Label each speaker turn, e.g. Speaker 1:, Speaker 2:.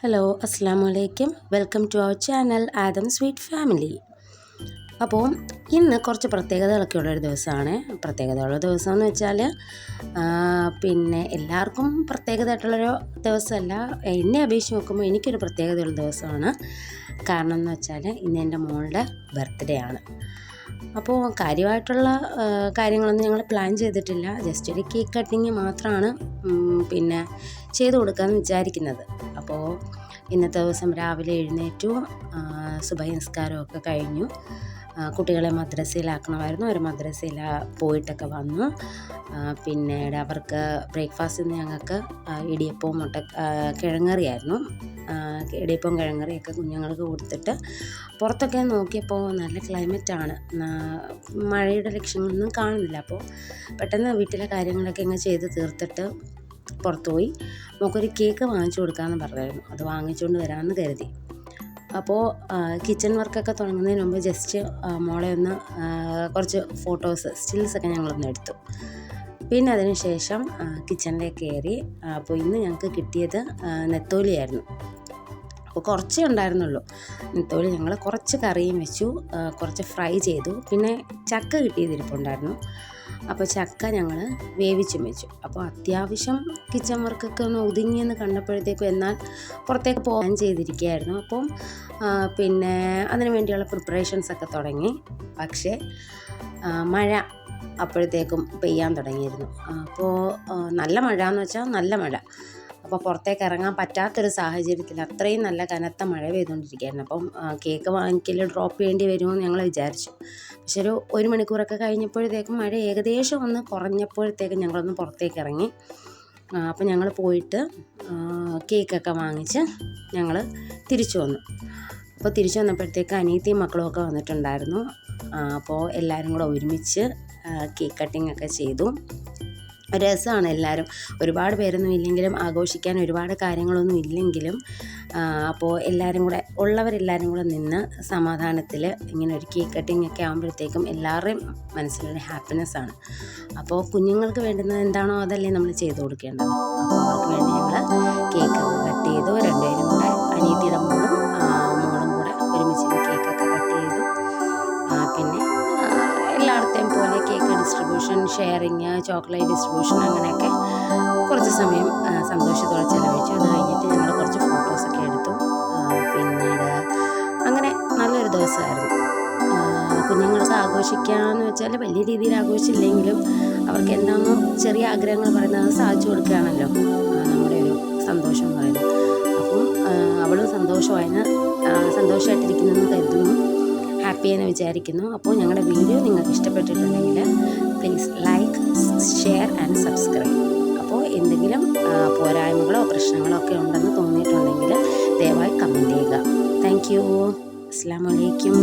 Speaker 1: Hello അസ്സാം വലൈക്കും welcome to our channel Adam sweet family. അപ്പോൾ ഇന്ന് കുറച്ച് പ്രത്യേകതകളൊക്കെ ഉള്ളൊരു ദിവസമാണ്. പ്രത്യേകതയുള്ള ദിവസം എന്ന് വെച്ചാൽ പിന്നെ എല്ലാവർക്കും പ്രത്യേകതയായിട്ടുള്ളൊരു ദിവസമല്ല. എന്നെ അപേക്ഷിച്ച് നോക്കുമ്പോൾ എനിക്കൊരു പ്രത്യേകതയുള്ള ദിവസമാണ്. കാരണം എന്ന് വെച്ചാൽ ഇന്ന് എൻ്റെ മോളുടെ ബർത്ത്ഡേ ആണ്. അപ്പോൾ കാര്യമായിട്ടുള്ള കാര്യങ്ങളൊന്നും ഞങ്ങൾ പ്ലാൻ ചെയ്തിട്ടില്ല. ജസ്റ്റ് ഒരു കേക്ക് കട്ടിങ് മാത്രമാണ് പിന്നെ ചെയ്തു കൊടുക്കാമെന്ന് വിചാരിക്കുന്നത്. അപ്പോൾ ഇന്നത്തെ ദിവസം രാവിലെ എഴുന്നേറ്റു, സുബഹി നിസ്കാരമൊക്കെ കഴിഞ്ഞു. കുട്ടികളെ മദ്രസയിലാക്കണമായിരുന്നു. ഒരു മദ്രസയിൽ പോയിട്ടൊക്കെ വന്നു. പിന്നീട് അവർക്ക് ബ്രേക്ക്ഫാസ്റ്റിന് ഞങ്ങൾക്ക് ഇടിയപ്പവും കിഴങ്ങറിയായിരുന്നു. ഇടിയപ്പവും കിഴങ്ങറിയൊക്കെ കുഞ്ഞുങ്ങൾക്ക് കൊടുത്തിട്ട് പുറത്തൊക്കെ നോക്കിയപ്പോൾ നല്ല ക്ലൈമറ്റാണ്, മഴയുടെ ലക്ഷണങ്ങളൊന്നും കാണുന്നില്ല. അപ്പോൾ പെട്ടെന്ന് വീട്ടിലെ കാര്യങ്ങളൊക്കെ ഇങ്ങനെ ചെയ്ത് തീർത്തിട്ട് പുറത്തുപോയി നമുക്കൊരു കേക്ക് വാങ്ങിച്ചു കൊടുക്കാമെന്ന് പറഞ്ഞായിരുന്നു. അത് വാങ്ങിച്ചുകൊണ്ട് വരാമെന്ന് കരുതി. അപ്പോൾ കിച്ചൺ വർക്കൊക്കെ തുടങ്ങുന്നതിന് മുമ്പ് ജസ്റ്റ് മോളെ ഒന്ന് കുറച്ച് ഫോട്ടോസ് സ്റ്റിൽസൊക്കെ ഞങ്ങളൊന്ന് എടുത്തു. പിന്നെ അതിന് ശേഷം കിച്ചണിലേക്ക് കയറി. അപ്പോൾ ഇന്ന് ഞങ്ങൾക്ക് കിട്ടിയത് നെത്തോലിയായിരുന്നു. അപ്പോൾ കുറച്ചേ ഉണ്ടായിരുന്നുള്ളൂ നെത്തോലി. ഞങ്ങൾ കുറച്ച് കറിയും വെച്ചു, കുറച്ച് ഫ്രൈ ചെയ്തു. പിന്നെ ചക്ക കിട്ടിയതിരിപ്പുണ്ടായിരുന്നു. അപ്പോൾ ചക്ക ഞങ്ങൾ വേവിച്ചും വെച്ചു. അപ്പോൾ അത്യാവശ്യം കിച്ചൺ വർക്കൊക്കെ ഒന്ന് ഒതുങ്ങിയെന്ന് കണ്ടപ്പോഴത്തേക്കും എന്നാൽ പുറത്തേക്ക് പോകാൻ ചെയ്തിരിക്കുകയായിരുന്നു. അപ്പം പിന്നെ അതിന് വേണ്ടിയുള്ള പ്രിപ്പറേഷൻസൊക്കെ തുടങ്ങി. പക്ഷേ മഴ അപ്പോഴത്തേക്കും പെയ്യാൻ തുടങ്ങിയിരുന്നു. അപ്പോൾ നല്ല മഴ എന്ന് വെച്ചാൽ നല്ല മഴ. അപ്പോൾ പുറത്തേക്ക് ഇറങ്ങാൻ പറ്റാത്തൊരു സാഹചര്യത്തിൽ അത്രയും നല്ല കനത്ത മഴ പെയ്തുകൊണ്ടിരിക്കുകയായിരുന്നു. അപ്പം കേക്ക് വാങ്ങിക്കൽ ഡ്രോപ്പ് ചെയ്യേണ്ടി വരുമെന്ന് ഞങ്ങൾ വിചാരിച്ചു. പക്ഷെ ഒരു മണിക്കൂറൊക്കെ കഴിഞ്ഞപ്പോഴത്തേക്കും മഴ ഏകദേശം ഒന്ന് കുറഞ്ഞപ്പോഴത്തേക്കും ഞങ്ങളൊന്ന് പുറത്തേക്ക് ഇറങ്ങി. അപ്പോൾ ഞങ്ങൾ പോയിട്ട് കേക്കൊക്കെ വാങ്ങിച്ച് ഞങ്ങൾ തിരിച്ചു വന്നു. അപ്പോൾ തിരിച്ചു വന്നപ്പോഴത്തേക്ക് അനിയത്തിയും മക്കളും ഒക്കെ വന്നിട്ടുണ്ടായിരുന്നു. അപ്പോൾ എല്ലാവരും കൂടെ ഒരുമിച്ച് കേക്ക് കട്ടിംഗ് ഒക്കെ ചെയ്തു. രസമാണ്. എല്ലാവരും ഒരുപാട് പേരൊന്നും ഇല്ലെങ്കിലും ആഘോഷിക്കാൻ ഒരുപാട് കാര്യങ്ങളൊന്നും ഇല്ലെങ്കിലും അപ്പോൾ എല്ലാവരും കൂടെ ഉള്ളവരെല്ലാവരും കൂടെ നിന്ന് സമാധാനത്തിൽ ഇങ്ങനെ ഒരു കേക്ക് കട്ടിംഗ് ഒക്കെ ആകുമ്പോഴത്തേക്കും എല്ലാവരുടെയും മനസ്സിലൊരു ഹാപ്പിനെസ്സാണ്. അപ്പോൾ കുഞ്ഞുങ്ങൾക്ക് വേണ്ടുന്നത് എന്താണോ അതല്ലേ നമ്മൾ ചെയ്ത് കൊടുക്കേണ്ടത്. അപ്പോൾ അവർക്ക് വേണ്ടി ഞങ്ങൾ കേക്ക് കട്ട് ചെയ്തു. രണ്ടുപേരും കൂടെ അനിയത്തിയുടെ മോളും കൂടെ ഒരുമിച്ച് കേക്കൊക്കെ കട്ട് ചെയ്തു. പിന്നെ എല്ലായിടത്തെയും പോലെ cake distribution, sharing, chocolate distribution അങ്ങനെയൊക്കെ കുറച്ച് സമയം സന്തോഷത്തോടെ ചിലവഴിച്ചു. അത് കഴിഞ്ഞിട്ട് ഞങ്ങൾ കുറച്ച് ഫോട്ടോസൊക്കെ എടുത്തു. പിന്നീട് അങ്ങനെ നല്ലൊരു ദിവസമായിരുന്നു. കുഞ്ഞുങ്ങൾക്ക് ആഘോഷിക്കാമെന്ന് വെച്ചാൽ വലിയ രീതിയിൽ ആഘോഷിച്ചില്ലെങ്കിലും അവർക്ക് എന്താണോ ചെറിയ ആഗ്രഹങ്ങൾ പറയുന്നത് അത് സാധിച്ചു കൊടുക്കുകയാണല്ലോ നമ്മുടെ ഒരു സന്തോഷം എന്ന് പറയുന്നത്. അപ്പം അവളും സന്തോഷമായിട്ടിരിക്കുന്നെന്ന് കരുതുന്നു, ഹാപ്പി എന്ന് വിചാരിക്കുന്നു. അപ്പോൾ ഞങ്ങളുടെ വീഡിയോ നിങ്ങൾക്ക് ഇഷ്ടപ്പെട്ടിട്ടുണ്ടെങ്കിൽ please like, share and subscribe. അപ്പോൾ എന്തെങ്കിലും പോരായ്മകളോ പ്രശ്നങ്ങളോ ഒക്കെ ഉണ്ടെന്ന് തോന്നിയിട്ടുണ്ടെങ്കിൽ ദയവായി കമൻറ്റ് ചെയ്യുക. Thank you. അസ്സലാമു അലൈക്കും.